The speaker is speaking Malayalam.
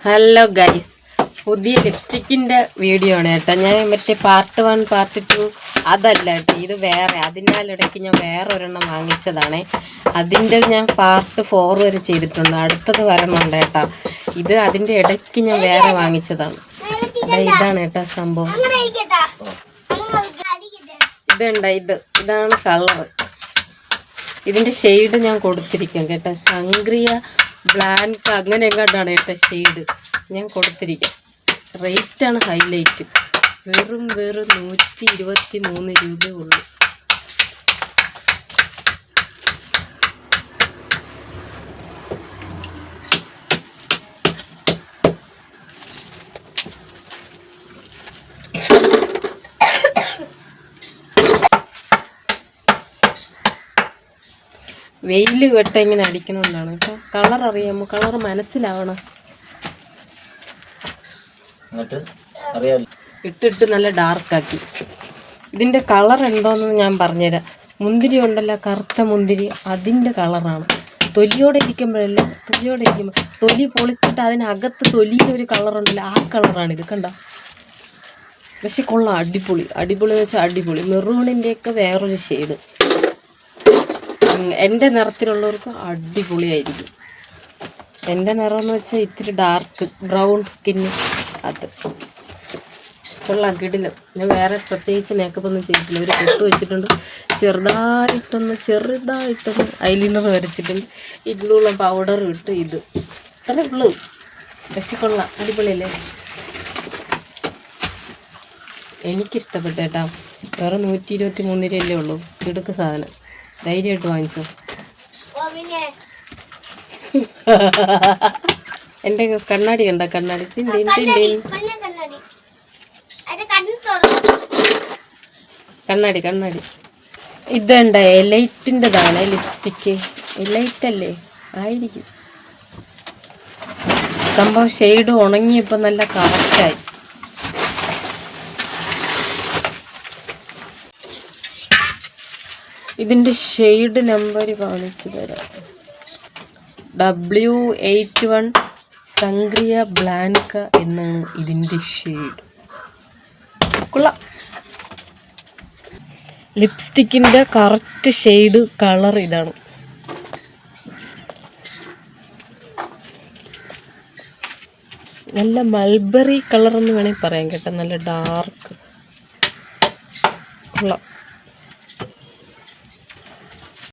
ഹലോ ഗൈസ്, പുതിയ ലിപ്സ്റ്റിക്കിൻ്റെ വീഡിയോ ആണ് കേട്ടോ. ഞാൻ മറ്റേ പാർട്ട് 1 പാർട്ട് 2 അതല്ല കേട്ടോ, ഇത് വേറെ. അതിനാലിടയ്ക്ക് ഞാൻ വേറെ ഒരെണ്ണം വാങ്ങിച്ചതാണേ. അതിൻ്റെ ഞാൻ പാർട്ട് 4 വരെ ചെയ്തിട്ടുണ്ട്. അടുത്തത് വരണമുണ്ട് കേട്ടോ. ഇത് അതിൻ്റെ ഇടയ്ക്ക് ഞാൻ വേറെ വാങ്ങിച്ചതാണ്. ഇതാണ് കേട്ടോ സംഭവം. ഇതാണ് കളർ. ഇതിൻ്റെ ഷെയ്ഡ് ഞാൻ കൊടുത്തിരിക്കാം കേട്ടോ. സംഗ്രിയ ബ്ലാക്ക് അങ്ങനെ എങ്ങോട്ടാണ് കേട്ടോ ഷെയ്ഡ് ഞാൻ കൊടുത്തിരിക്കാം. റേറ്റാണ് ഹൈലൈറ്റ്. വെറും 123 രൂപയേ ഉള്ളൂ. വെയിൽ വെട്ട ഇങ്ങനെ അടിക്കണമെന്നാണ് കേട്ടോ. കളർ അറിയാമോ? കളർ മനസ്സിലാവണം. ഇട്ടിട്ട് നല്ല ഡാർക്കാക്കി. ഇതിൻ്റെ കളർ എന്തോന്ന് ഞാൻ പറഞ്ഞുതരാം. മുന്തിരി ഉണ്ടല്ലോ, കറുത്ത മുന്തിരി, അതിൻ്റെ കളറാണ്. തൊലിയോടെ ഇരിക്കുമ്പോഴല്ല, തൊലി പൊളിച്ചിട്ട് അതിനകത്ത് തൊലിയിലൊരു കളറുണ്ടല്ലോ, ആ കളറാണിത്. കണ്ട? പക്ഷെ കൊള്ളാം, അടിപൊളി. അടിപൊളി എന്ന് വെച്ചാൽ അടിപൊളി. മെറൂണിൻ്റെയൊക്കെ വേറൊരു ഷെയ്ഡ്. എൻ്റെ നിറത്തിലുള്ളവർക്ക് അടിപൊളിയായിരിക്കും. എൻ്റെ നിറം എന്ന് വെച്ചാൽ ഇത്തിരി ഡാർക്ക് ബ്രൗൺ സ്കിന്ന്. അത് കൊള്ളാം, കിടിലം. ഞാൻ വേറെ പ്രത്യേകിച്ച് മേക്കപ്പ് ഒന്നും ചെയ്തിട്ടില്ല. ഒരു പൊട്ട് വെച്ചിട്ടുണ്ട്, ചെറുതായിട്ടൊന്ന് ഐലൈനർ വരച്ചിട്ടുണ്ട്, ഇരുന്നുള്ള പൗഡറും ഇട്ട്. ഇത് അത്ര ഉള്ളൂ, പക്ഷെ കൊള്ളാം, അടിപൊളിയല്ലേ? എനിക്കിഷ്ടപ്പെട്ടു കേട്ടോ. വേറെ 123 രൂപയല്ലേ ഉള്ളൂ. ഇടുക്ക് സാധനം, ധൈര്യമായിട്ട് വാങ്ങിച്ചോ. എൻ്റെ കണ്ണാടി കണ്ട? കണ്ണാടി കണ്ണാടി ഇതുണ്ട എലൈറ്റിൻ്റെതാണ് ലിപ്സ്റ്റിക്ക്. എലൈറ്റ് അല്ലേ? ആയിരിക്കും സംഭവം. ഷെയ്ഡ് ഉണങ്ങിയപ്പോൾ നല്ല കറക്റ്റായി. ഇതിൻ്റെ ഷെയ്ഡ് നമ്പർ കാണിച്ചു തരാം. W81 സംഗ്രിയ ബ്ലാൻക എന്നാണ് ഇതിൻ്റെ ഷെയ്ഡ്. കൊള്ളാം. ലിപ്സ്റ്റിക്കിൻ്റെ കറക്റ്റ് ഷെയ്ഡ് കളർ ഇതാണ്. നല്ല മൾബറി കളർ എന്ന് വേണമെങ്കിൽ പറയാം കേട്ടോ. നല്ല ഡാർക്ക്. കൊള്ളാം.